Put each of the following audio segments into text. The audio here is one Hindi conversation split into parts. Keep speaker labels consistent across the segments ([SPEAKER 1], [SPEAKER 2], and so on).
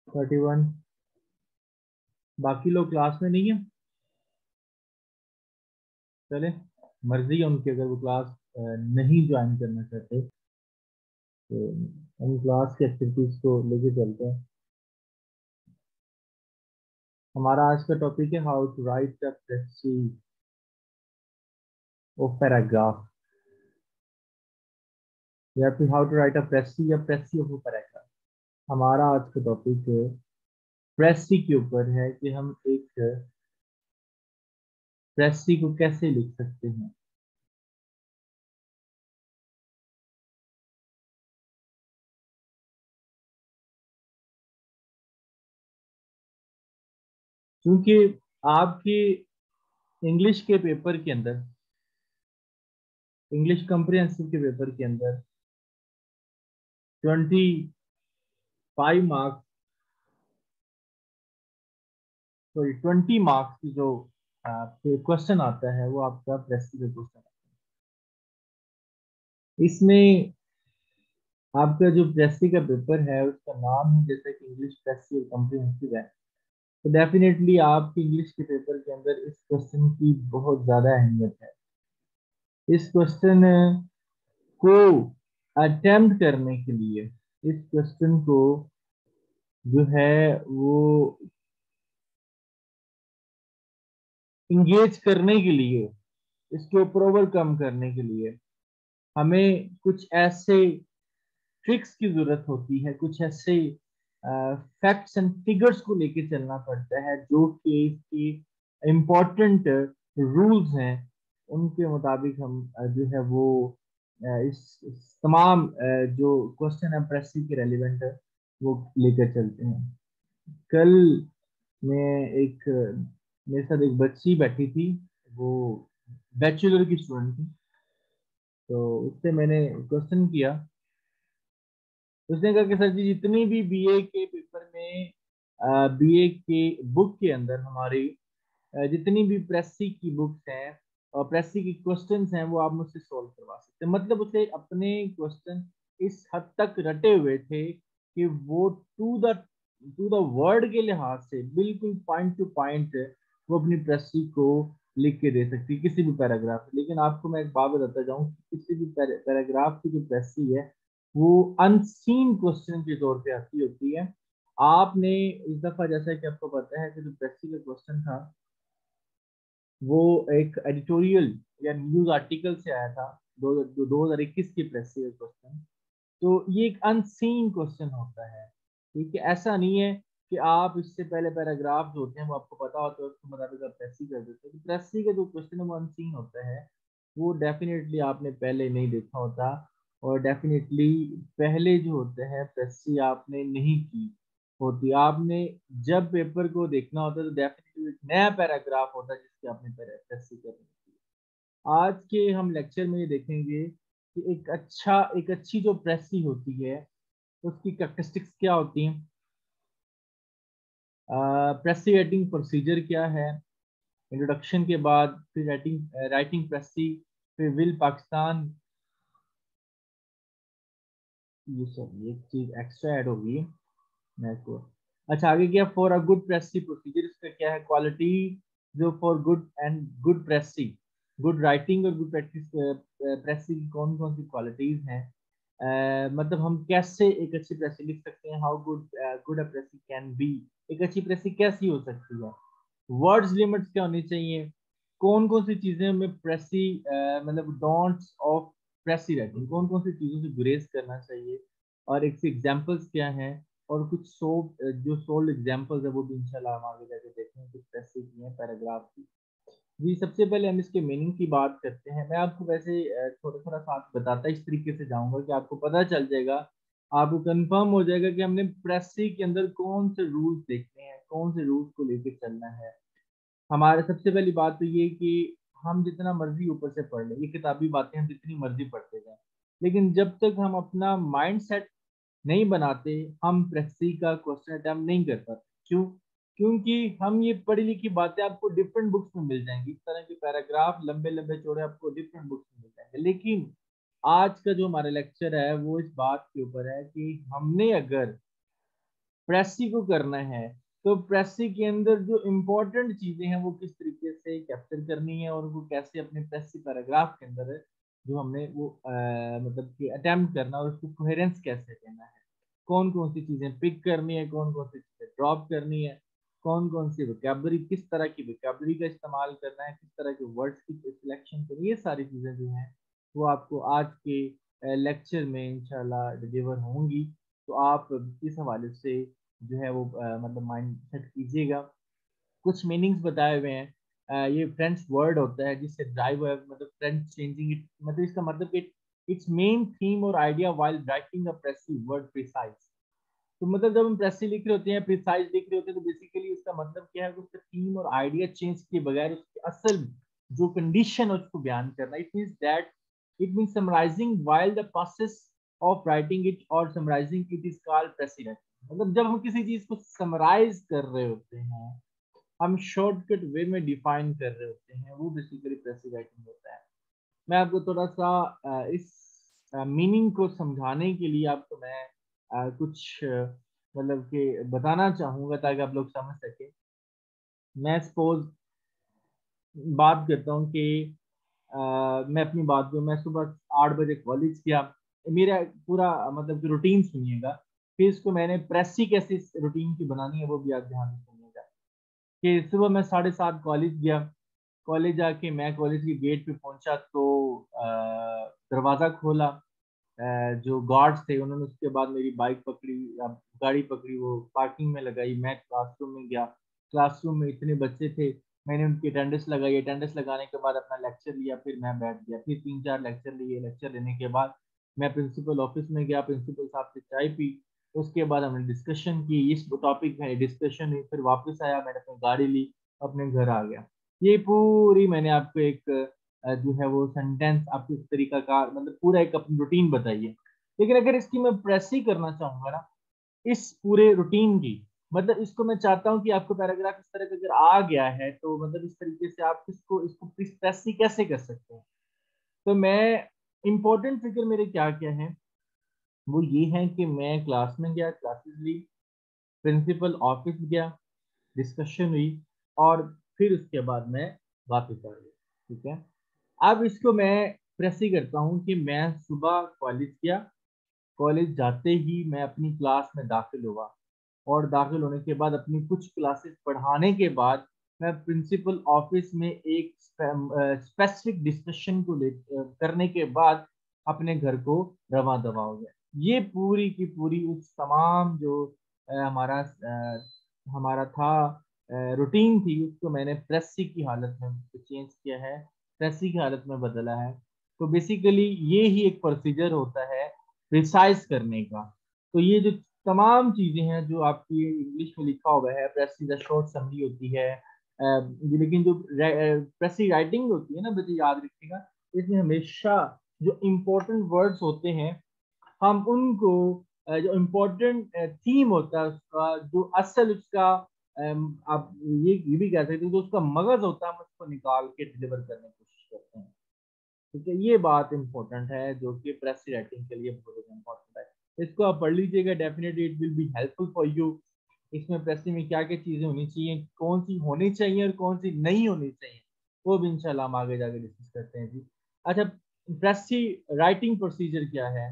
[SPEAKER 1] 31। बाकी लोग क्लास में नहीं है? चले, मर्जी है उनकी, अगर वो क्लास नहीं ज्वाइन करना चाहते तो हम क्लास की एक्टिविटीज को लेके चलते हैं। हमारा आज का टॉपिक है how to write a precis of paragraph, या फिर how to write a precis या प्रेसी ऑफ पैराग्राफ। हमारा आज का टॉपिक प्रेसी के ऊपर है कि हम एक प्रेसी को कैसे लिख सकते हैं। क्योंकि आपकी इंग्लिश के पेपर के अंदर, इंग्लिश कॉम्प्रिहेंसिव के पेपर के अंदर 25 मार्क्स, सॉरी 20 मार्क्स की जो क्वेश्चन आता है वो आपका प्रेसी का क्वेश्चन है। इसमें आपका जो प्रेसी का पेपर है उसका नाम है जैसे कि इंग्लिश प्रेसी और कॉम्प्रिहेंसिव है, तो डेफिनेटली आपके इंग्लिश के पेपर के अंदर इस क्वेश्चन की बहुत ज्यादा अहमियत है। इस क्वेश्चन को अटेम्प्ट करने के लिए, इस क्वेश्चन को जो है वो इंगेज करने के लिए, इसके ऊपर ओवरकम करने के लिए हमें कुछ ऐसे ट्रिक्स की जरूरत होती है, कुछ ऐसे फैक्ट्स एंड फिगर्स को लेके चलना पड़ता है जो कि इसकी इम्पोर्टेंट रूल्स हैं, उनके मुताबिक हम जो है वो इस तमाम जो क्वेश्चन है प्रेसी के रेलिवेंट है वो लेकर चलते हैं। कल मैं एक मेरे साथ एक बच्ची बैठी थी, वो बैचलर की स्टूडेंट थी। तो उससे मैंने क्वेश्चन किया, उसने कहा कि सर जी जितनी भी बीए के पेपर में, बीए के बुक के अंदर हमारी जितनी भी प्रेसी की बुक्स हैं और प्रेसी की क्वेश्चंस हैं वो आप मुझसे सॉल्व करवा सकते हैं। मतलब उसे अपने क्वेश्चन इस हद तक रटे हुए थे कि वो टू द वर्ड के लिहाज से बिल्कुल पॉइंट टू पॉइंट वो अपनी प्रेसी को लिख के दे सकती है किसी भी पैराग्राफ। लेकिन आपको मैं एक बात बताता जाऊं कि किसी भी पैराग्राफ की जो प्रेसी है वो अनसीन क्वेश्चन के तौर पे आती होती है। आपने इस दफा, जैसा कि आपको पता है कि जो प्रेसी का क्वेश्चन था वो एक एडिटोरियल या न्यूज आर्टिकल से आया था, 2021 की प्रेस से क्वेश्चन। तो ये एक अनसीन क्वेश्चन होता है, ठीक है। ऐसा नहीं है कि आप इससे पहले पैराग्राफ जो होते हैं वो आपको पता होता है उसके मुताबिक आप प्रेसी कर देते हैं। तो प्रेसी का जो क्वेश्चन है वो अनसीन होता है, वो डेफिनेटली आपने पहले नहीं देखा होता, और डेफिनेटली पहले जो होते हैं प्रेसी आपने नहीं की होती। आपने जब पेपर को देखना होता है तो डेफिनेटली एक नया पैराग्राफ होता है जिसकी आपने प्रेसी करनी होती है। आज के हम लेक्चर में ये देखेंगे कि एक अच्छी जो प्रेसी होती है उसकी कैरेक्टरिस्टिक्स क्या होती हैं, प्रेसी राइटिंग प्रोसीजर क्या है, इंट्रोडक्शन के बाद फिर राइटिंग राइटिंग प्रेसी, फिर विल पाकिस्तान। ये सब एक चीज एक्स्ट्रा ऐड होगी मैं को। अच्छा, आगे क्या for a good precis procedure, इसका क्या है क्वालिटी जो for good and good precis, good writing और गुड प्रैक्टिस प्रेसी की कौन कौन सी क्वालिटीज हैं। मतलब हम कैसे एक अच्छी प्रेसी लिख सकते हैं, how good good a precis can be, एक अच्छी प्रेसी कैसी हो सकती है, वर्ड्स लिमिट्स क्या होनी चाहिए, कौन कौन सी चीजें हमें प्रेसी मतलब डोंट्स ऑफ प्रेसी राइटिंग, कौन कौन सी चीजों से गुरेज करना चाहिए, और एक से एग्जांपल्स क्या हैं, और कुछ जो सोल्ड एग्जांपल्स है वो भी इंशाल्लाह हम आगे जाके देखेंगे कुछ प्रेसी की हैं पैराग्राफ की। जी, सबसे पहले हम इसके मीनिंग की बात करते हैं। मैं आपको वैसे थोड़ा थोड़ा साथ बताता इस तरीके से जाऊंगा कि आपको पता चल जाएगा, आपको कंफर्म हो जाएगा कि हमने प्रेसी के अंदर कौन से रूल्स देखने हैं, कौन से रूल्स को लेकर चलना है। हमारे सबसे पहली बात तो ये कि हम जितना मर्जी ऊपर से पढ़ लें, ये किताबी बातें हम जितनी मर्जी पढ़ते जाएं, लेकिन जब तक हम अपना माइंड सेट नहीं बनाते हम प्रेसी का क्वेश्चन अटेम्प्ट नहीं कर पाते। क्यों? क्योंकि हम ये पढ़ी लिखी बातें आपको डिफरेंट बुक्स में मिल जाएंगी, इस तरह के पैराग्राफ लंबे लंबे चौड़े आपको डिफरेंट बुक्स में मिल जाएंगे। लेकिन आज का जो हमारा लेक्चर है वो इस बात के ऊपर है कि हमने अगर प्रेसी को करना है, तो प्रेसी के अंदर जो इम्पोर्टेंट चीजें हैं वो किस तरीके से कैप्चर करनी है और वो कैसे अपने प्रेसी पैराग्राफ के अंदर जो हमने वो मतलब कि अटेम्प्ट करना और उसको कोहेरेंस कैसे देना है, कौन कौन सी चीजें पिक करनी है, कौन कौन सी चीजें ड्रॉप करनी है, कौन कौन सी वोकैबुलरी, किस तरह की वोकैबुलरी का इस्तेमाल करना है, किस तरह के वर्ड्स की सिलेक्शन करनी है, ये सारी चीजें जो हैं वो आपको आज के लेक्चर में इंशाल्लाह डिलीवर होंगी। तो आप इस हवाले से जो है वो मतलब माइंड सेट कीजिएगा। कुछ मीनिंग्स बताए हुए हैं। ये फ्रेंच वर्ड होता है जिससे ड्राइव है, मतलब फ्रेंच चेंजिंग इट, मतलब इसका मतलब कि इट्स मेन थीम और idea while writing a precis word precise. तो मतलब जब हम प्रेसिव लिख रहे होते हैं, प्रिसाइज लिख रहे होते हैं, तो बेसिकली उसका मतलब क्या है कि उसका थीम और आइडिया चेंज किए बगैर उसकी असल जो कंडीशन है उसको बयान करना। It means that it means summarizing while the process of writing it और summarizing it is called precis. मतलब जब हम किसी चीज को समराइज कर रहे होते हैं, हम शॉर्टकट वे में डिफाइन कर रहे होते हैं, वो बेसिकली प्रेसिव राइटिंग होता है। मैं आपको थोड़ा सा इस मीनिंग को समझाने के लिए आपको मैं कुछ मतलब कि बताना चाहूंगा ताकि आप लोग समझ सके। मैं सपोज बात करता हूँ कि मैं अपनी बात करूँ, मैं सुबह 8 बजे कॉलेज किया। मेरा पूरा मतलब कि रूटीन सुनिएगा, फिर इसको मैंने प्रेसी कैसे रूटीन की बनानी है वो भी आप ध्यान से सुनिएगा। कि सुबह मैं 7:30 कॉलेज गया। कॉलेज आके मैं कॉलेज के गेट पे पहुंचा तो दरवाज़ा खोला। जो गार्ड्स थे उन्होंने उसके बाद मेरी बाइक पकड़ी, गाड़ी पकड़ी, वो पार्किंग में लगाई। मैं क्लासरूम में गया। क्लासरूम में इतने बच्चे थे, मैंने उनकी अटेंडेंस लगाई। अटेंडेंस लगाने के बाद अपना लेक्चर लिया, फिर मैं बैठ गया। फिर 3-4 लेक्चर लिए। लेक्चर लेने के बाद मैं प्रिंसिपल ऑफिस में गया, प्रिंसिपल साहब से चाय पी। उसके बाद हमने डिस्कशन की, इस टॉपिक में डिस्कशन हुई। फिर वापस आया, मैंने अपनी गाड़ी ली, अपने घर आ गया। ये पूरी मैंने आपको एक जो है वो सेंटेंस आपको इस तरीका का मतलब पूरा एक अपनी रूटीन बताई है। लेकिन अगर इसकी मैं प्रेस ही करना चाहूंगा ना इस पूरे रूटीन की, मतलब इसको मैं चाहता हूँ कि आपको पैराग्राफ इस तरह का अगर आ गया है तो मतलब इस तरीके से आप इसको इसको प्रेस ही कैसे कर सकते हैं। तो मैं इंपॉर्टेंट फिगर मेरे क्या क्या है वो ये है कि मैं क्लास में गया, क्लासेस ली, प्रिंसिपल ऑफिस गया, डिस्कशन हुई, और फिर उसके बाद मैं वापस आ गया। ठीक है। अब इसको मैं प्रेस ही करता हूँ कि मैं सुबह कॉलेज गया, कॉलेज जाते ही मैं अपनी क्लास में दाखिल हुआ, और दाखिल होने के बाद अपनी कुछ क्लासेस पढ़ाने के बाद मैं प्रिंसिपल ऑफिस में एक स्पेसिफिक डिस्कशन को करने के बाद अपने घर को रवा दवा हो गया। ये पूरी की पूरी उस तमाम जो हमारा था रूटीन थी, उसको मैंने प्रेसी की हालत में चेंज किया है, प्रेसी की हालत में बदला है। तो बेसिकली ये ही एक प्रोसीजर होता है प्रिसाइज करने का। तो ये जो तमाम चीजें हैं जो आपकी इंग्लिश में लिखा हुआ है, प्रेसी द शॉर्ट समरी होती है। लेकिन जो प्रेसी राइटिंग होती है ना बच्चे याद रखिएगा, इसमें हमेशा जो इम्पोर्टेंट वर्ड्स होते हैं हम उनको जो इम्पोर्टेंट थीम होता है उसका, जो असल उसका आप ये भी कह सकते हैं जो उसका मगज होता है हम उसको निकाल के डिलीवर करने की कोशिश करते हैं। ठीक है, ये बात इम्पोर्टेंट है जो कि प्रेस राइटिंग के लिए बहुत इम्पोर्टेंट है। इसको आप पढ़ लीजिएगा, definitely it will be helpful for you. इसमें प्रेस में क्या क्या चीजें होनी चाहिए, कौन सी होनी चाहिए और कौन सी नहीं होनी चाहिए, वो भी इंशाल्लाह हम आगे जाके डिस्कस करते हैं जी। अच्छा, प्रेस राइटिंग प्रोसीजर क्या है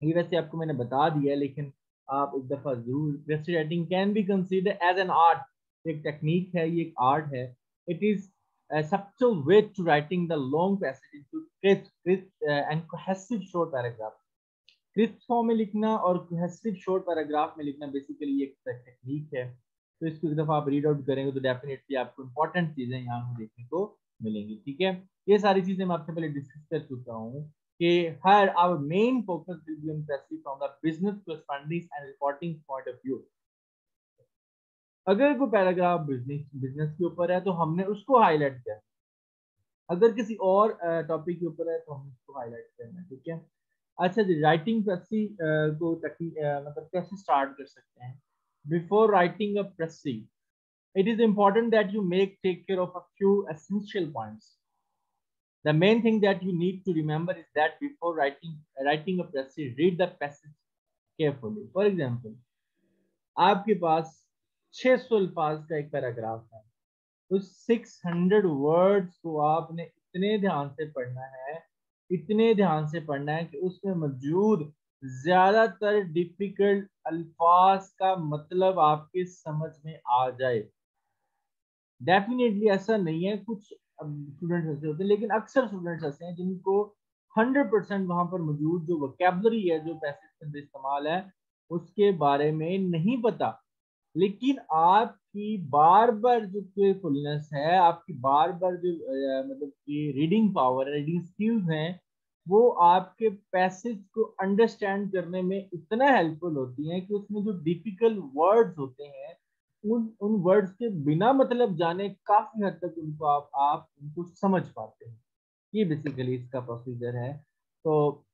[SPEAKER 1] ये वैसे आपको मैंने बता दिया है, लेकिन आप एक दफा जरूर। Precis writing can be consider as an art. एक टेक्निक है, ये एक आर्ट है। It is a subtle way to writing the long passage into crisp and cohesive short paragraph। Crisp form में लिखना और कोहेसिव शॉर्ट पैराग्राफ में लिखना बेसिकली एक टेक्निक है। तो इसको एक दफा आप रीड आउट करेंगे तो डेफिनेटली आपको इंपॉर्टेंट चीजें यहाँ देखने को मिलेंगी। ठीक है, ये सारी चीजें मैं आपसे पहले डिस्कस कर चुका हूँ कि हर our main focus will be on precising from the business corresponding and reporting point of view. अगर कोई पैराग्राफ बिजनेस बिजनेस के ऊपर है तो हमने उसको हाईलाइट किया, अगर किसी और टॉपिक के ऊपर है तो हमने उसको हाईलाइट करना है। ठीक है। अच्छा जी, राइटिंग प्रेसी को मतलब कैसे स्टार्ट कर सकते हैं। Before writing a precis it is important that you take care of a few essential points. The main thing that you need to remember is that before writing a passage, read the passage carefully. For example, आपके पास 600 अल्फाज का एक पैराग्राफ है, उस 600 वर्ड्स को आपने इतने ध्यान से पढ़ना है, इतने ध्यान से पढ़ना है कि उसमें मौजूद ज्यादातर डिफिकल्ट अल्फाज का मतलब आपके समझ में आ जाए। डेफिनेटली ऐसा नहीं है, कुछ स्टूडेंट्स ऐसे होते हैं, लेकिन अक्सर स्टूडेंट्स ऐसे हैं जिनको 100% वहां पर मौजूद जो वोकेबलरी है, जो पैसेज के अंदर इस्तेमाल है, उसके बारे में नहीं पता। लेकिन आपकी बार बार जो केयरफुलनेस है, आपकी बार बार जो मतलब कि रीडिंग पावर, रीडिंग स्किल्स हैं, वो आपके पैसेज को अंडरस्टैंड करने में इतना हेल्पफुल होती हैं कि उसमें जो डिफिकल्ट वर्ड्स होते हैं, उन उन वर्ड्स के बिना मतलब जाने काफी हद तक उनको आप उनको समझ पाते हैं। ये बेसिकली इसका प्रोसीजर है। तो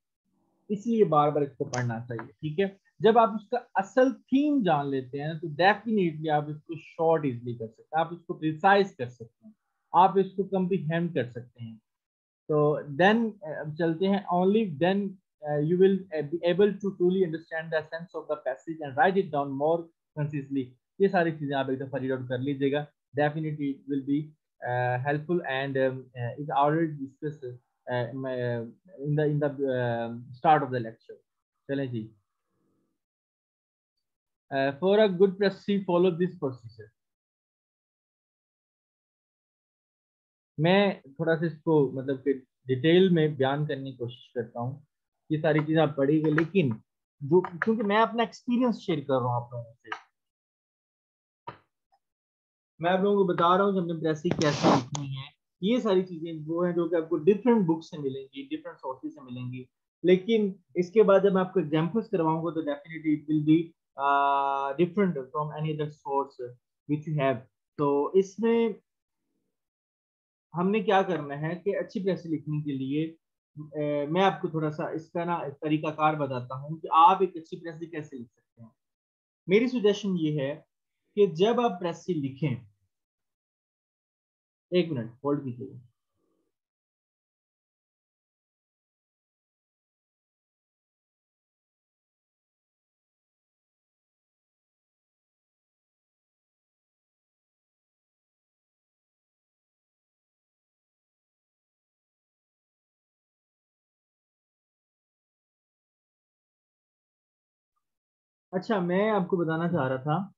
[SPEAKER 1] इसलिए बार बार इसको पढ़ना चाहिए, ठीक है। जब आप उसका असल थीम जान लेते हैं तो डेफिनेटली आप इसको शॉर्ट इजली कर सकते हैं, आप इसको प्रिसाइज कर सकते हैं, आप इसको कम्प्रीहेंड कर सकते हैं। तो देन चलते हैं, only then you will be able to truly understand the essence of the passage and write it down more concisely। ये सारी चीजें आप एक दफा रीड आउट कर लीजिएगा, definitely it will be helpful and is already discussed in the start of the lecture। चलें जी। For a good practice follow this procedure। मैं थोड़ा सा इसको मतलब कि डिटेल में बयान करने की कोशिश करता हूँ। ये सारी चीजें आप पढ़िएगा, लेकिन जो क्योंकि मैं अपना एक्सपीरियंस शेयर कर रहा हूँ आप लोगों से, मैं आप लोगों को बता रहा हूँ कि हमने प्रेसिंग कैसे लिखनी है। ये सारी चीजें वो हैं जो कि आपको डिफरेंट बुक से मिलेंगी, डिफरेंट सोर्सेज से मिलेंगी। लेकिन इसके बाद जब मैं आपको एग्जांपल्स करवाऊंगा तो definitely it will be different from any other source which you have. तो इसमें हमने क्या करना है कि अच्छी प्रेसिंग लिखने के लिए मैं आपको थोड़ा सा इसका ना तरीकाकार बताता हूँ कि आप एक अच्छी प्रेसिंग कैसे लिख सकते हैं। मेरी सजेशन ये है कि जब आप प्रेसिंग लिखें, एक मिनट होल्ड कीजिए। अच्छा, मैं आपको बताना चाह रहा था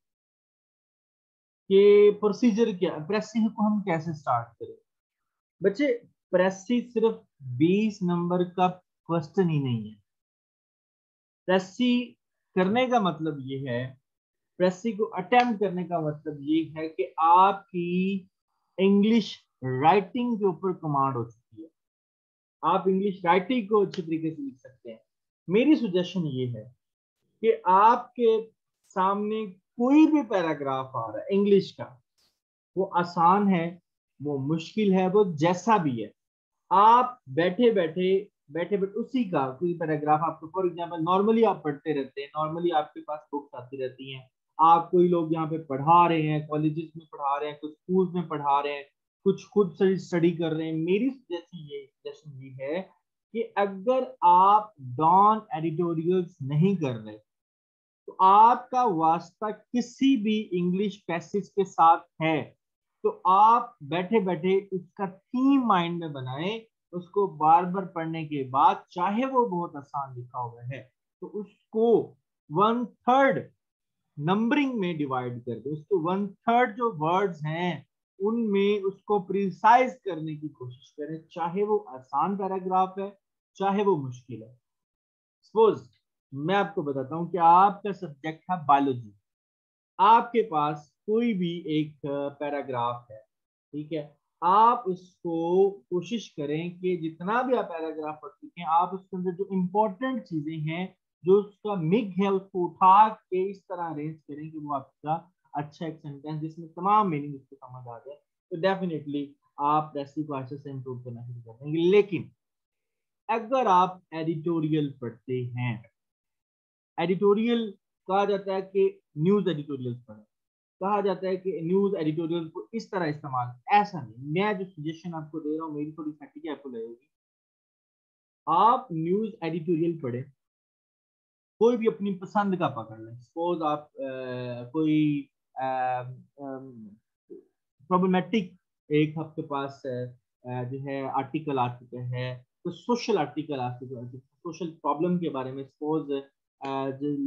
[SPEAKER 1] कि प्रोसीजर क्या, प्रेसिंग को हम कैसे स्टार्ट करें। बच्चे, प्रेसिंग सिर्फ 20 नंबर का क्वेश्चन ही नहीं है। प्रेसिंग करने का मतलब ये है, प्रेसिंग को अटेम्प्ट करने का मतलब ये है कि आपकी इंग्लिश राइटिंग के ऊपर कमांड हो चुकी है, आप इंग्लिश राइटिंग को अच्छी तरीके से लिख सकते हैं। मेरी सजेशन ये है कि आपके सामने कोई भी पैराग्राफ आ रहा है इंग्लिश का, वो आसान है, वो मुश्किल है, वो जैसा भी है, आप बैठे बैठे उसी का कोई पैराग्राफ आपको, फॉर एग्जांपल नॉर्मली आप पढ़ते रहते हैं, नॉर्मली आपके पास बुक्स आती रहती हैं, आप कोई लोग यहाँ पे पढ़ा रहे हैं, कॉलेजेस में पढ़ा रहे हैं, कुछ स्कूल्स में पढ़ा रहे हैं, कुछ खुद से स्टडी कर रहे हैं। मेरी सजेशन ये है कि अगर आप डॉन एडिटोरियल्स नहीं कर रहे तो आपका वास्ता किसी भी इंग्लिश पैसेज के साथ है, तो आप बैठे बैठे उसका थीम माइंड में बनाएं, उसको बार बार पढ़ने के बाद, चाहे वो बहुत आसान लिखा हुआ है, तो उसको 1/3 नंबरिंग में डिवाइड कर दे, उसको 1/3 जो वर्ड्स हैं उनमें उसको प्रिसाइज करने की कोशिश करें, चाहे वो आसान पैराग्राफ है, चाहे वो मुश्किल है। सपोज मैं आपको बताता हूँ कि आपका सब्जेक्ट है बायोलॉजी, आपके पास कोई भी एक पैराग्राफ है, ठीक है। आप उसको कोशिश करें कि जितना भी आप पैराग्राफ पढ़ चुके हैं, आप उसके अंदर जो इंपॉर्टेंट चीजें हैं, जो उसका मिग है, उसको उठा के इस तरह अरेंज करें कि वो आपका अच्छा एक सेंटेंस जिसमें तमाम मीनिंग उसको समझ आ जाए। तो डेफिनेटली आप रेसिपी को अच्छे से इम्प्रूव करना शुरू कर देंगे। लेकिन अगर आप एडिटोरियल पढ़ते हैं, एडिटोरियल कहा जाता है कि न्यूज एडिटोरियल पढ़े, कहा जाता है कि न्यूज एडिटोरियल को इस तरह इस्तेमाल, ऐसा नहीं। मैं जो सजेशन आपको दे रहा हूँ मेरी थोड़ी सटीक आपको लगेगी। आप न्यूज एडिटोरियल पढ़े, कोई भी अपनी पसंद का पकड़ लें। सपोज आप कोई प्रॉब्लमेटिक एक आपके पास जो है आर्टिकल आ चुका है, तो सोशल आर्टिकल आ चुका है, सोशल प्रॉब्लम के बारे में, suppose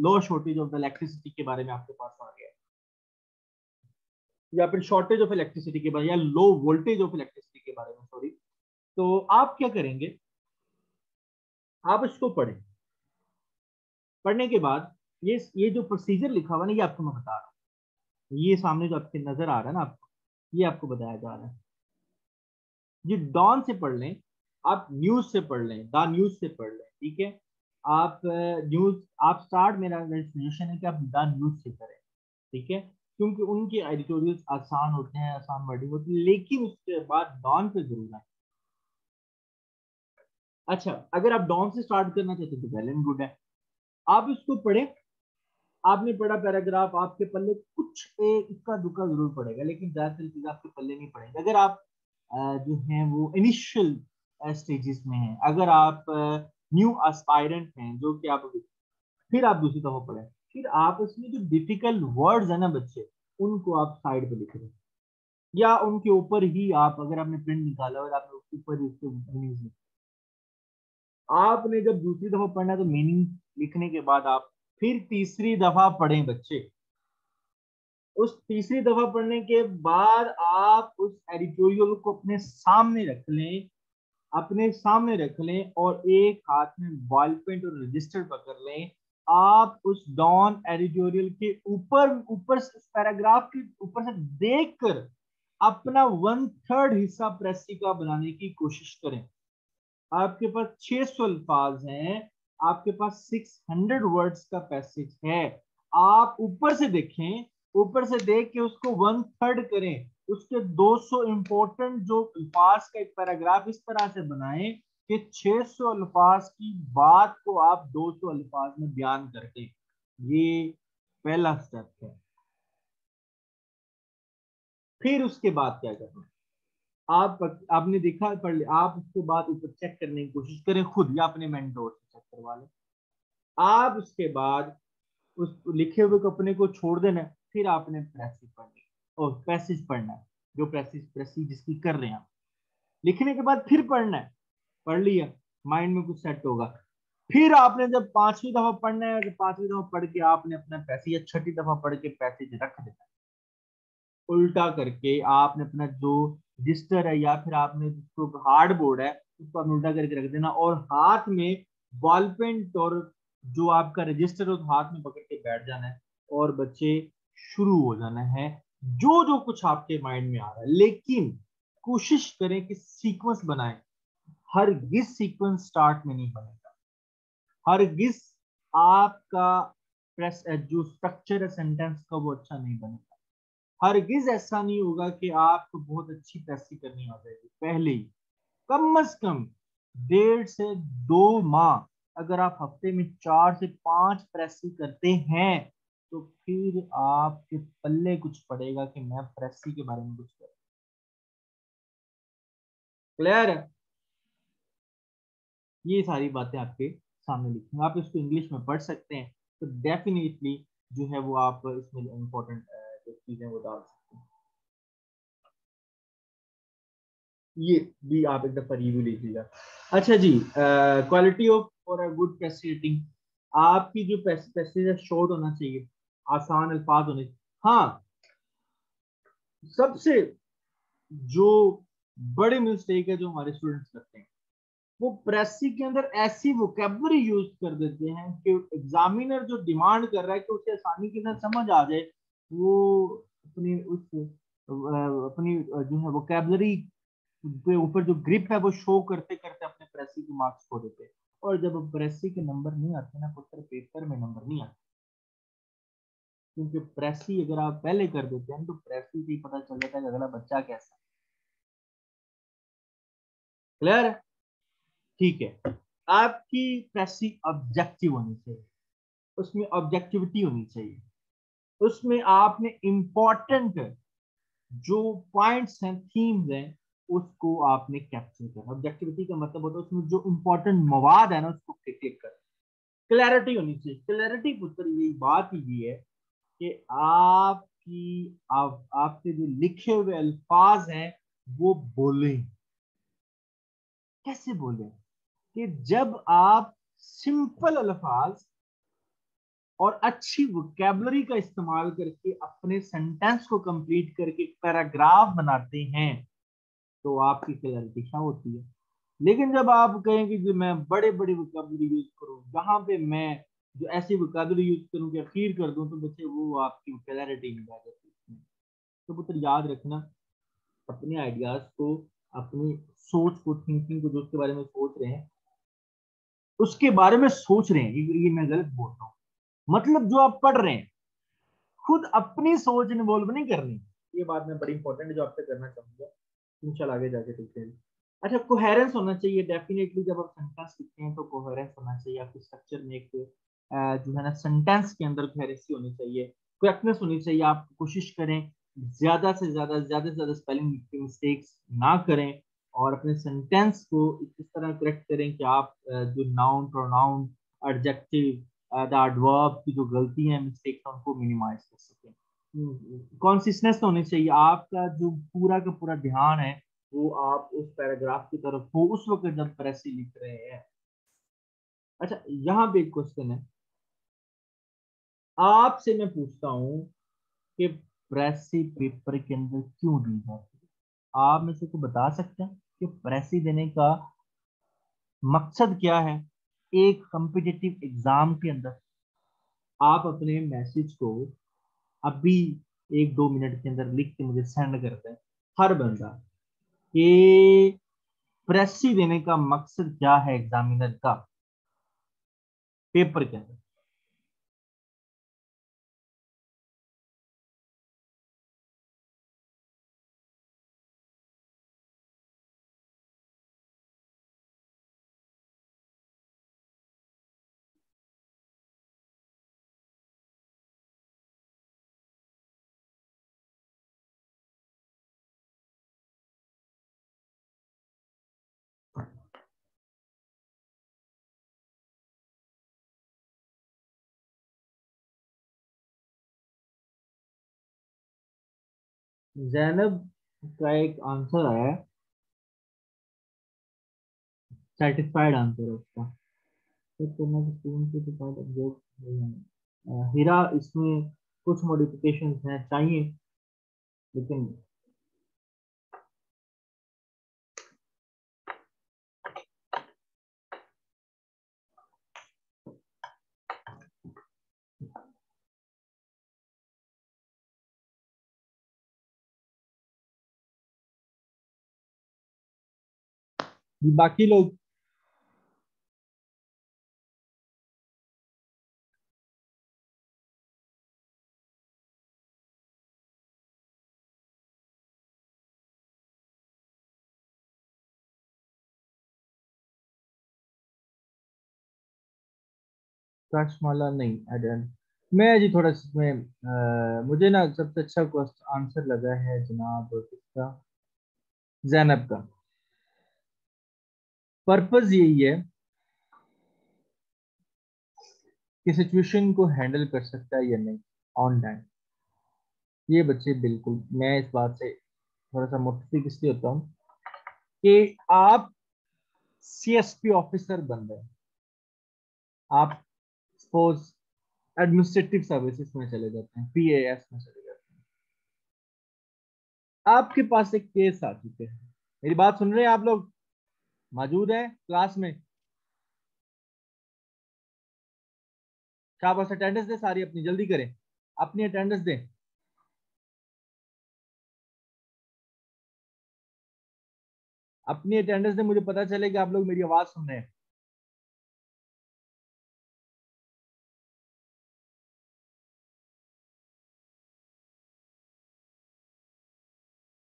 [SPEAKER 1] low shortage of the electricity के बारे में आपके पास आ गया, या फिर शॉर्टेज ऑफ इलेक्ट्रिसिटी के बारे में, या लो वोल्टेज ऑफ इलेक्ट्रिसिटी के बारे में, सॉरी। तो आप क्या करेंगे, आप इसको पढ़ें। पढ़ने के बाद ये जो प्रोसीजर लिखा हुआ ना, ये आपको मैं बता रहा हूँ, ये सामने जो आपके नजर आ रहा है ना आपको, ये आपको बताया जा रहा है। ये डॉन से पढ़ लें, आप न्यूज से पढ़ लें, द न्यूज से पढ़ लें, ठीक है। आप न्यूज, आप स्टार्ट, मेरा सजेशन है कि आप द न्यूज से करें, ठीक है, क्योंकि उनके एडिटोरियल्स आसान होते हैं, आसान वर्डिंग होती है, लेकिन उसके बाद डॉन पे जरूर आए। अच्छा, अगर आप डॉन से स्टार्ट करना चाहते हैं तो वेल एंड गुड है, आप इसको पढ़ें। आपने पढ़ा पैराग्राफ, आपके पल्ले कुछ एक इक्का दुक्का जरूर पड़ेगा, लेकिन ज्यादातर चीज आपके पल्ले नहीं पड़ेगा अगर आप जो है वो इनिशियल स्टेजेस में हैं। अगर आप न्यू एस्पायरेंट हैं, जो कि आप, फिर आप दूसरी दफा पढ़ें, फिर आप उसमें जो डिफिकल्ट वर्ड्स है ना बच्चे, उनको आप साइड पे लिख रहे हैं, या उनके ऊपर ही आप, अगर आपने प्रिंट निकाला और आपने उसके ऊपर ही उसके मीनिंग लिखे, आपने जब दूसरी दफा पढ़ना है तो मीनिंग लिखने के बाद आप फिर तीसरी दफा पढ़ें बच्चे। उस तीसरी दफा पढ़ने के बाद आप उस एडिटोरियल को अपने सामने रख लें, अपने सामने रख लें, और एक हाथ में बॉल पेन और रजिस्टर पकड़ लें। आप उस डॉन एडिटोरियल के ऊपर ऊपर से, पैराग्राफ के ऊपर से देखकर अपना 1/3 हिस्सा प्रेसी का बनाने की कोशिश करें। आपके पास 600 अल्फाज हैं, आपके पास 600 वर्ड्स का पैसेज है। आप ऊपर से देखें, ऊपर से देख के उसको 1/3 करें, उसके 200 इंपॉर्टेंट जो अल्फाज का एक पैराग्राफ इस तरह से बनाएं कि 600 अल्फाज की बात को आप 200 अल्फाज में बयान करते। ये पहला स्टेप है। फिर उसके बाद क्या करना, आप आपने देखा, पढ़ लिया, आप उसके बाद ऊपर चेक करने की कोशिश करें खुद, या अपने मेंटोर से चेक करवा लें। आप उसके बाद उस लिखे हुए कपड़े को छोड़ देना है, फिर आपने पैसेज पढ़नी और पैसेज पढ़ना है, जो पैसेज पैसेज जिसकी कर रहे हैं आप, लिखने के बाद फिर पढ़ना है। पढ़ लिया, माइंड में कुछ सेट होगा, फिर आपने जब पांचवी दफा पढ़ना है, तो पांचवी दफा पढ़ के आपने अपना पैसेज, या छठी दफा पढ़ के पैसेज रख देना है। उल्टा करके आपने अपना जो रजिस्टर है, या फिर आपने जिसको हार्ड बोर्ड है, उसको आपने उल्टा करके रख देना, और हाथ में बॉल पेन और जो आपका रजिस्टर है, उस हाथ में पकड़ के बैठ जाना है, और बच्चे शुरू हो जाना है जो जो कुछ आपके माइंड में आ रहा है। लेकिन कोशिश करें कि सीक्वेंस बनाएं, हर गिस सीक्वेंस स्टार्ट में नहीं बनेगा, हर गिस आपका प्रेस जो स्ट्रक्चर है सेंटेंस का, वो अच्छा नहीं बनेगा। हरगिज ऐसा नहीं होगा कि आपको बहुत अच्छी प्रेसी करनी आ जाएगी पहले ही। कम से कम 1.5 से 2 माह, अगर आप हफ्ते में 4 से 5 प्रेसी करते हैं, तो फिर आपके पल्ले कुछ पड़ेगा कि मैं प्रेसी के बारे में कुछ करूं। क्लियर है? ये सारी बातें आपके सामने लिखी हैं, आप इसको इंग्लिश में पढ़ सकते हैं, तो डेफिनेटली जो है वो आप इसमें इम्पोर्टेंट जो चीजें वो डाल सकते हैं। ये भी आप एक दफा रिव्यू लीजिएगा। अच्छा जी, क्वालिटी ऑफ और गुड प्रेस रेटिंग, आपकी जो पैसेज है शॉर्ट होना चाहिए, आसान अल्फाज होने चाहिए। हाँ, सबसे जो बड़े मिस्टेक है जो हमारे स्टूडेंट्स करते हैं, वो प्रेसी के अंदर ऐसी वोकेबलरी यूज कर देते हैं कि एग्जामिनर जो डिमांड कर रहा है कि उसे आसानी के साथ समझ आ जाए, वो अपनी उस अपनी जो है वोकेबलरी के ऊपर जो ग्रिप है वो शो करते करते अपने प्रेसी के मार्क्स खो देते हैं। और जब प्रेसी के नंबर नहीं आते ना पुत्र, पेपर में नंबर नहीं आते, क्योंकि प्रेसी अगर आप पहले कर देते हैं तो प्रेसी से ही पता चल जाता है कि अगला बच्चा कैसा है। क्लियर है? ठीक है। आपकी प्रेसी ऑब्जेक्टिव होनी चाहिए, उसमें ऑब्जेक्टिविटी होनी चाहिए, उसमें आपने इंपॉर्टेंट जो पॉइंट्स हैं, थीम्स हैं, उसको आपने कैप्चर करना। ऑब्जेक्टिविटी का मतलब होता है उसमें जो इंपॉर्टेंट मवाद है ना, उसको क्लिक करना। क्लैरिटी होनी चाहिए। क्लैरिटी पुत्र यही बात ही है कि आपके जो लिखे हुए अल्फाज हैं वो बोले। कैसे बोले? कि जब आप सिंपल अल्फाज और अच्छी वोकैबुलरी का इस्तेमाल करके अपने सेंटेंस को कंप्लीट करके पैराग्राफ बनाते हैं तो आपकी क्लैरिटी क्या होती है। लेकिन जब आप कहें कि जो मैं बड़े बड़े वोकैबुलरी यूज करूं, जहां पे मैं जो ऐसी वोकैबुलरी यूज करूं कि अखीर कर दूं, तो बच्चे वो आपकी क्लैरिटी नहीं आ जाती उसमें। तो पुत्र याद रखना, अपने आइडियाज को, अपनी सोच को, थिंकिंग को, जो उसके बारे में सोच रहे हैं उसके बारे में सोच रहे हैं, ये मैं गलत बोल रहा हूँ। मतलब जो आप पढ़ रहे हैं खुद अपनी सोच इन्वॉल्व नहीं करनी। ये बात मैं बड़ी इंपॉर्टेंट है जो आपसे करना चाहूंगा इंशाल्लाह आगे जाके ठीक है। अच्छा, कोहेरेंस होना चाहिए डेफिनेटली। जब आप सेंटेंस लिखते हैं तो कोहेरेंस होना चाहिए आपके स्ट्रक्चर में। एक जो है ना सेंटेंस के अंदर कोहेरेंसी होनी चाहिए, करेक्टनेस होनी चाहिए। आप कोशिश करें ज्यादा से ज्यादा स्पेलिंग मिस्टेक्स ना करें और अपने सेंटेंस को इस तरह करेक्ट करें कि आप जो noun, pronoun, adjective, the adverb की जो गलती है, मिस्टेक्स हैं, उनको मिनिमाइज कर सकें। कॉन्सिस्टेंस होनी चाहिए। आपका जो पूरा का पूरा ध्यान है वो आप उस पैराग्राफ की तरफ हो उस वक्त जब प्रेसी लिख रहे हैं। अच्छा, यहाँ पे एक क्वेश्चन है आपसे, मैं पूछता हूँ कि प्रेसी पेपर के अंदर क्यों दी जाती है? आप में से को बता सकते हैं कि प्रेसी देने का मकसद क्या है? एक कॉम्पिटिटिव एग्जाम के अंदर आप अपने मैसेज को अभी 1-2 मिनट के अंदर लिख के मुझे सेंड करते हैं हर बंदा, कि प्रेसी देने का मकसद क्या है एग्जामिनर का पेपर के अंदर। जैनब का एक आंसर आया है, सेटिस्फाइड आंसर है उसका। तो करना कि स्टूडेंट के डिपार्ट ऑब्जर्व नहीं है। हीरा, इसमें कुछ मॉडिफिकेशन हैं चाहिए, लेकिन बाकी लोग कशमाला नहीं, आई डोंट। मैं जी थोड़ा सा इसमें मुझे ना सबसे अच्छा क्वेश्चन आंसर लगा है जनाब किसका, जैनब का। पर्पस यही है कि सिचुएशन को हैंडल कर सकता है या नहीं ऑन टाइम। ये बच्चे बिल्कुल, मैं इस बात से थोड़ा सा मुतफिक इसलिए होता हूँ कि आप सीएसपी ऑफिसर बन रहे हैं, आप सपोज एडमिनिस्ट्रेटिव सर्विसेज में चले जाते हैं, पीएएस में चले जाते हैं, आपके पास एक केस आ चुके हैं। मेरी बात सुन रहे हैं आप लोग? मौजूद हैं क्लास में? शाबाश, अटेंडेंस दें सारी अपनी, जल्दी करें, अपनी अटेंडेंस दें। अपनी अटेंडेंस दें, मुझे पता चले कि आप लोग मेरी आवाज सुन रहे हैं।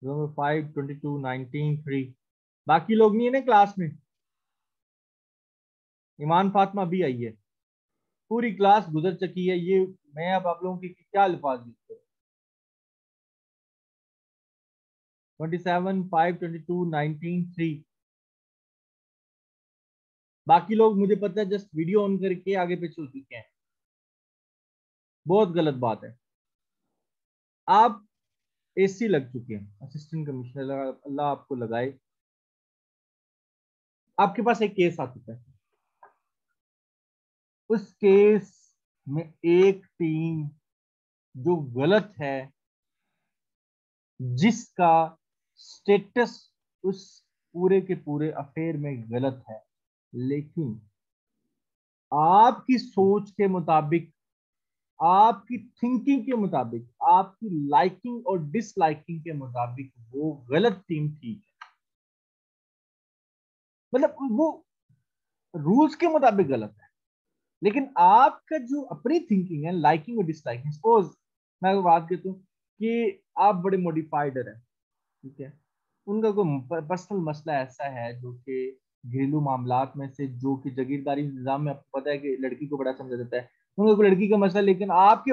[SPEAKER 1] 5, 22, 19, 3। बाकी लोग नहीं है ना क्लास में? ईमान फातिमा भी आई है, पूरी क्लास गुजर चुकी है। ये मैं अब आप लोगों की क्या अल्फाज यूज करूं? 27, 5, 22, 19, 3। बाकी लोग मुझे पता है जस्ट वीडियो ऑन करके आगे पीछे हो चुके हैं, बहुत गलत बात है। आप एसी लग चुके हैं, असिस्टेंट कमिश्नर, अल्लाह आपको लगाए, आपके पास एक केस आ चुका है, उस केस में एक टीम जो गलत है, जिसका स्टेटस उस पूरे के पूरे अफेयर में गलत है, लेकिन आपकी सोच के मुताबिक, आपकी थिंकिंग के मुताबिक, आपकी लाइकिंग और डिसलाइकिंग के मुताबिक वो गलत टीम ठीक है। मतलब वो रूल्स के मुताबिक गलत है, लेकिन आपका जो अपनी थिंकिंग है, लाइकिंग और डिसलाइकिंग, सपोज मैं अगर बात करता हूँ कि आप बड़े मॉडिफाइडर हैं, ठीक है, उनका कोई पर्सनल मसला ऐसा है जो कि घरेलू मामलात में से, जो कि जागीरदारी निजाम में आपको पता है कि लड़की को बड़ा समझा जाता है, उनका कोई लड़की का मसला, लेकिन आपके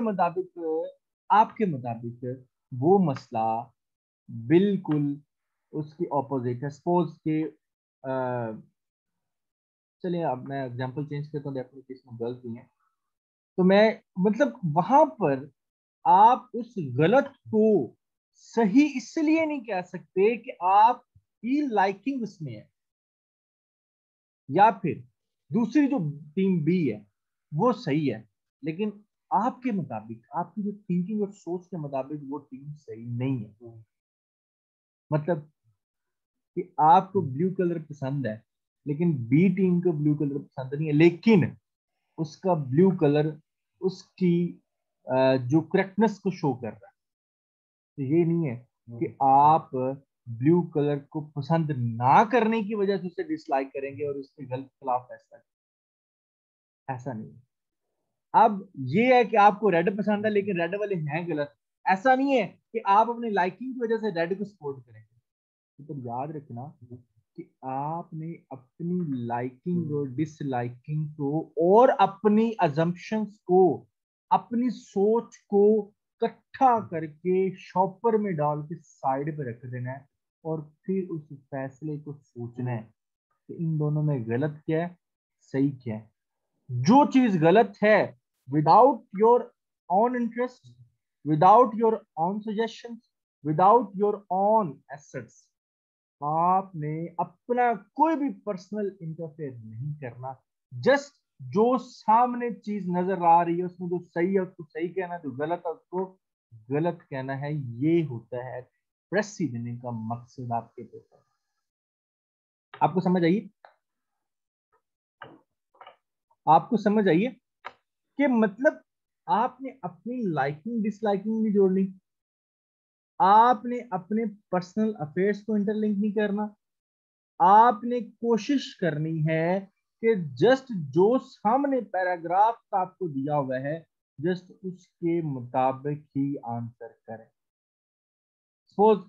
[SPEAKER 1] मुताबिक वो मसला बिल्कुल उसकी ऑपोजिट है। सपोज के चलिए अब मैं एग्जांपल चेंज करता हूँ, डेफिनेटली इसमें गर्ल्स भी हैं, तो मैं मतलब वहां पर आप उस गलत को सही इसलिए नहीं कह सकते कि आप की लाइकिंग उसमें है, या फिर दूसरी जो टीम बी है वो सही है, लेकिन आपके मुताबिक, आपकी जो थिंकिंग और सोच के मुताबिक वो टीम सही नहीं है। मतलब कि आपको ब्लू कलर पसंद है, लेकिन बी टीम को ब्लू कलर पसंद नहीं है, लेकिन उसका ब्लू कलर उसकी जो करेक्टनेस को शो कर रहा है। तो ये नहीं है कि आप ब्लू कलर को पसंद ना करने की वजह से उसे डिसलाइक करेंगे और उसके गलत खिलाफ फैसला, ऐसा नहीं है। अब ये है कि आपको रेड पसंद है लेकिन रेड वाले हैं गलत, ऐसा नहीं है कि आप अपनी लाइकिंग की वजह से रेड को सपोर्ट करेंगे। तो याद रखना कि आपने अपनी लाइकिंग और डिसलाइकिंग को और अपनी अजम्पशंस को, अपनी सोच को इकट्ठा करके शॉपर में डाल के साइड पे रख देना है, और फिर उस फैसले को सोचना है कि इन दोनों में गलत क्या है, सही क्या है। जो चीज गलत है, without your own interest, without your own suggestion, without your own assets, आपने अपना कोई भी पर्सनल इंटरफेयर नहीं करना। जस्ट जो सामने चीज नजर आ रही है उसमें जो सही है उसको सही कहना, जो गलत है उसको गलत कहना है। ये होता है प्रेसी देने का मकसद आपके पेपर। आपको समझ आइए, आपको समझ आइए कि मतलब आपने अपनी लाइकिंग डिसलाइकिंग नहीं जोड़नी, आपने अपने पर्सनल अफेयर्स को इंटरलिंक नहीं करना, आपने कोशिश करनी है कि जस्ट जो सामने पैराग्राफ आपको दिया हुआ है जस्ट उसके मुताबिक ही आंसर करें। सपोज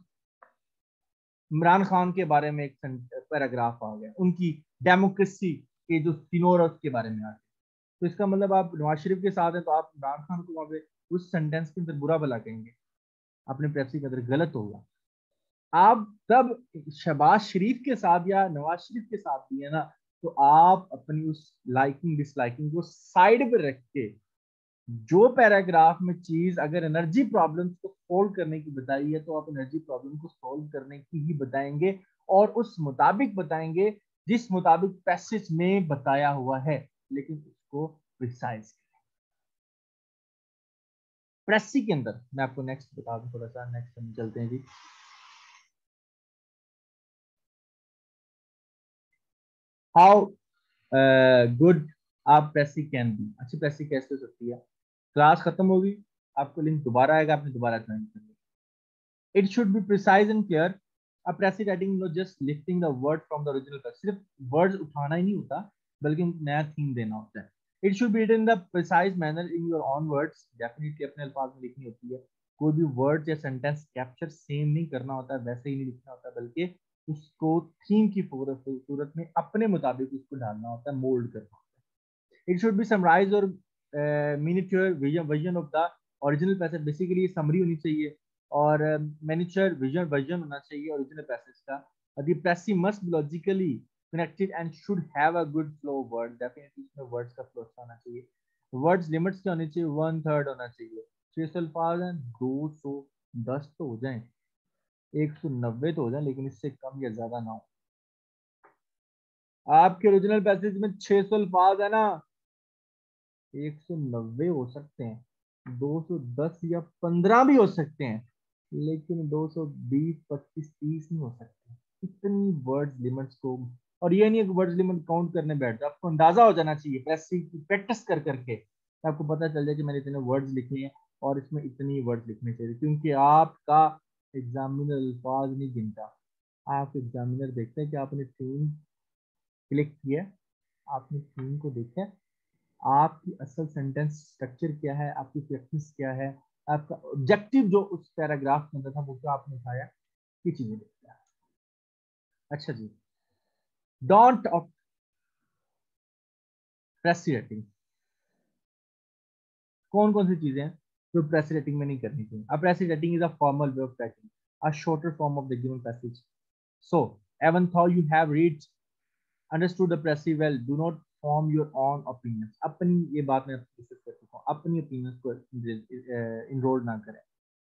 [SPEAKER 1] इमरान खान के बारे में एक पैराग्राफ आ गया, उनकी डेमोक्रेसी के जो सिनोरस के बारे में आ गया, तो इसका मतलब आप नवाज शरीफ के साथ हैं तो आप इमरान खान को वहां पे उस सेंटेंस के अंदर बुरा भला कहेंगे, अपने पेप्सी के अंदर गलत होगा। आप तब शहबाज शरीफ के साथ या नवाज शरीफ के साथ भी है ना, तो आप अपनी उस लाइकिंग डिसलाइकिंग को साइड पे रख के, जो पैराग्राफ में चीज अगर एनर्जी प्रॉब्लम्स को सोल्व करने की बताई है तो आप एनर्जी प्रॉब्लम को सोल्व करने की ही बताएंगे, और उस मुताबिक बताएंगे जिस मुताबिक पैसेज में बताया हुआ है, लेकिन उसको प्रिसाइज प्रेसी के अंदर। मैं आपको नेक्स्ट बता दूं, थोड़ा सा नेक्स्ट हम चलते हैं जी। हाउ गुड आप प्रेसी कैन बी, अच्छी प्रेसी कैसे हो सकती है। क्लास खत्म होगी, आपको लिंक दोबारा आएगा, आपने दोबारा ज्वाइन करना। It should be precise and clear. अब precis writing no just lifting the word from the original text, सिर्फ वर्ड्स उठाना ही नहीं होता बल्कि नया थीम देना होता है। It should be written in the precise manner in your own words, definitely अपने अल्फाज में लिखनी होती है। कोई भी वर्ड या सेंटेंस कैप्चर सेम नहीं करना होता, वैसे ही नहीं लिखना होता, बल्कि उसको थीम की सूरत में अपने मुताबिक उसको डालना होता है, मोल्ड करना होता है। इट शुड बी समराइज और miniature vision of the original passage, basically summary होनी चाहिए, और मिनिएचर विजन वर्जन होना चाहिए ओरिजिनल पैसेज का। The precis must logically connected and should have a good flow of words. Definitely इसमें words का flow अच्छा होना चाहिए. Words limits क्या होनी चाहिए? 1/3 होना चाहिए. 600 अल्फाज हैं, 210 तो हो जाए, 190 तो हो जाए, लेकिन इससे कम या ज्यादा ना हो. आपके ओरिजिनल पैसेज में 600 अल्फाज है ना, 190 हो सकते हैं, 210 या 15 भी हो सकते हैं, लेकिन 220, 25, 30 नहीं हो सकते. इतनी वर्ड्स लिमिट्स को, और ये नहीं वर्ड्स लिमिट काउंट करने बैठ जाओ, आपको अंदाजा हो जाना चाहिए प्रैक्टिस कर करके, आपको पता चल जाए कि मैंने इतने वर्ड्स लिखे हैं और इसमें इतनी वर्ड्स लिखने चाहिए, क्योंकि आपका एग्जामिनर अल्फाज नहीं गिनता. आप एग्जामिनर देखते हैं कि आपने थीम क्लिक किया, आपने थीम को देखा, आपकी असल सेंटेंस स्ट्रक्चर क्या है, आपकी प्रैक्टिस क्या है, आपका ऑब्जेक्टिव जो उस पैराग्राफ के अंदर था वो क्या आपने उठाया, ये चीजें देखता है. अच्छा जी, डोंट ऑफ प्रेस रेटिंग. कौन कौन सी चीजें हैं जो प्रेस रेटिंग में नहीं करनी चाहिए? A press rating is a formal way of writing a shorter form of the given passage. So, even though you have read, understood the precis well, do not form your own opinions. अपनी ये बात मैं डिस्कस कर चुका हूँ, अपनी opinions को enroll ना करें.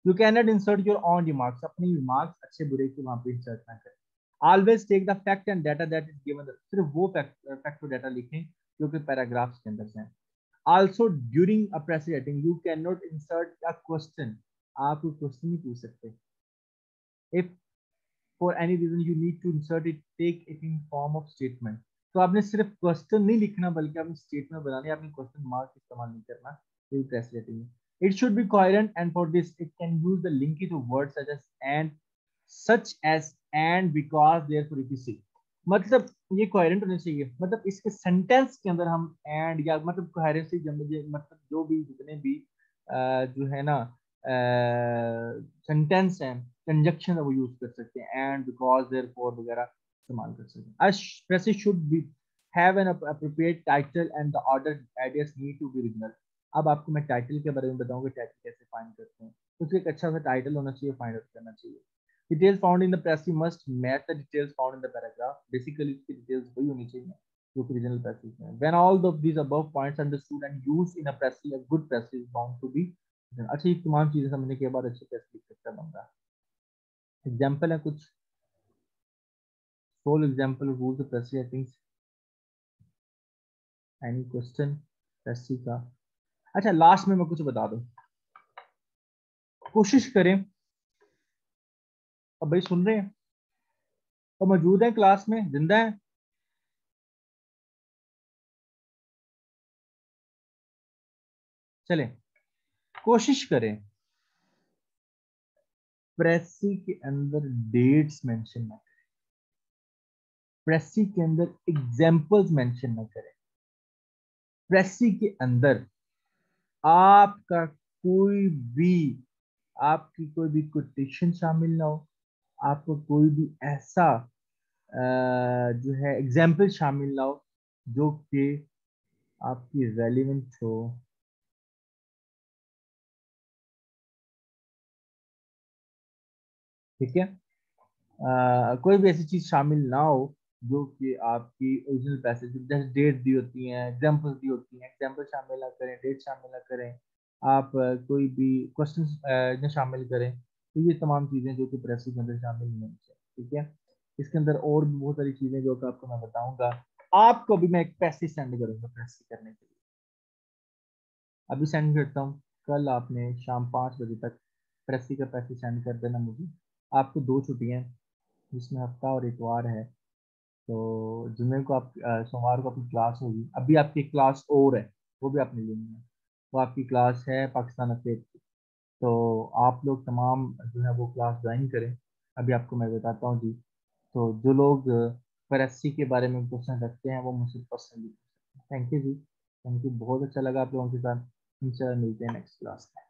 [SPEAKER 1] You cannot insert your own remarks. अपनी remarks अच्छे बुरे की वहाँ पे insert ना करें. Always take the fact and data that is given. सिर्फ वो fact और data लिखें जो कि paragraphs के अंदर हैं. Also, during a press writing, you cannot insert a question. आप कोई क्वेश्चन नहीं पूछ सकते. If for any reason you need to insert it, take it in form of statement. तो आपने सिर्फ क्वेश्चन नहीं लिखना बल्कि आपने स्टेटमेंट बनानी है, आपने क्वेश्चन मार्क इस्तेमाल नहीं करना. ये प्रेस रेटिंग है. It should be coherent and for this it can use the linkage of words such as and because therefore etc. मतलब ये कोहेरेंट होने चाहिए, मतलब इसके सेंटेंस के अंदर हम एंड या मतलब कोहेरेंसी मतलब जो भी जितने भी जो है ना सेंटेंस है, कंजक्शन है, वो यूज कर सकते हैं, एंड बिकॉज देयरफॉर वगैरह इस्तेमाल कर सकते हैं. Expresses should be have an appropriate title and the order ideas need to be original. अब आपको मैं टाइटल के बारे में बताऊंगा, टाइटल कैसे फाइंड करते हैं. उसका एक अच्छा सा टाइटल होना चाहिए, फाइंड आउट करना चाहिए. Details found in the press must match the details found in the paragraph. Basically, इसकी details वही होनी चाहिए जो कि original press में. When all of these above points understood and used in a press, a good press is bound to be. अच्छा, ये तमाम चीजें समझने के बाद अच्छे press लिख सकता बंदा. एग्जाम्पल है कुछ, sole example rules of press ratings. Any question press का? अच्छा, लास्ट में मैं कुछ बता दूं, कोशिश करें. अब भाई सुन रहे हैं और मौजूद है क्लास में, जिंदा है? चलें, कोशिश करें प्रेसी के अंदर डेट्स मेंशन ना करें, प्रेसी के अंदर एग्जाम्पल्स मेंशन ना करें, प्रेसी के अंदर आपका कोई भी, आपकी कोई भी कोटेशन शामिल ना हो, आपको कोई भी ऐसा जो है एग्जाम्पल शामिल ना हो जो कि आपकी रेलिवेंट हो. ठीक है, कोई भी ऐसी चीज शामिल ना हो जो कि आपकी ओरिजिनल पैसेज, जैसे डेट दी होती हैं, एग्जाम्पल्स दी होती हैं, एग्जाम्पल शामिल ना करें, डेट शामिल ना करें, आप कोई भी क्वेश्चन न शामिल करें. तो ये तमाम चीजें जो कि प्रेस के अंदर शामिल नहीं होनी चाहिए. ठीक है, इसके अंदर और भी बहुत सारी चीजें जो कि आपको मैं बताऊंगा. आपको भी मैं एक पैसेज सेंड करूंगा प्रेस करने के लिए, अभी सेंड करता हूँ. कल आपने शाम 5 बजे तक प्रेसी का पैसेज सेंड कर देना मुझे. आपको 2 छुट्टियां हैं, जिसमें हफ्ता और इतवार है. तो जुम्मे को आप सोमवार को अपनी क्लास होगी. अभी आपकी क्लास और है, वो भी आपने लेनी है. वो आपकी क्लास है पाकिस्तान अफेयर की. तो आप लोग तमाम जो है वो क्लास ज्वाइन करें. अभी आपको मैं बताता हूँ जी. तो जो लोग प्रेसी के बारे में क्वेश्चन रखते हैं वो मुझसे personally. Thank you ji, thank you, बहुत अच्छा लगा आप लोगों के साथ. इंशाल्लाह मिलते हैं नेक्स्ट क्लास में.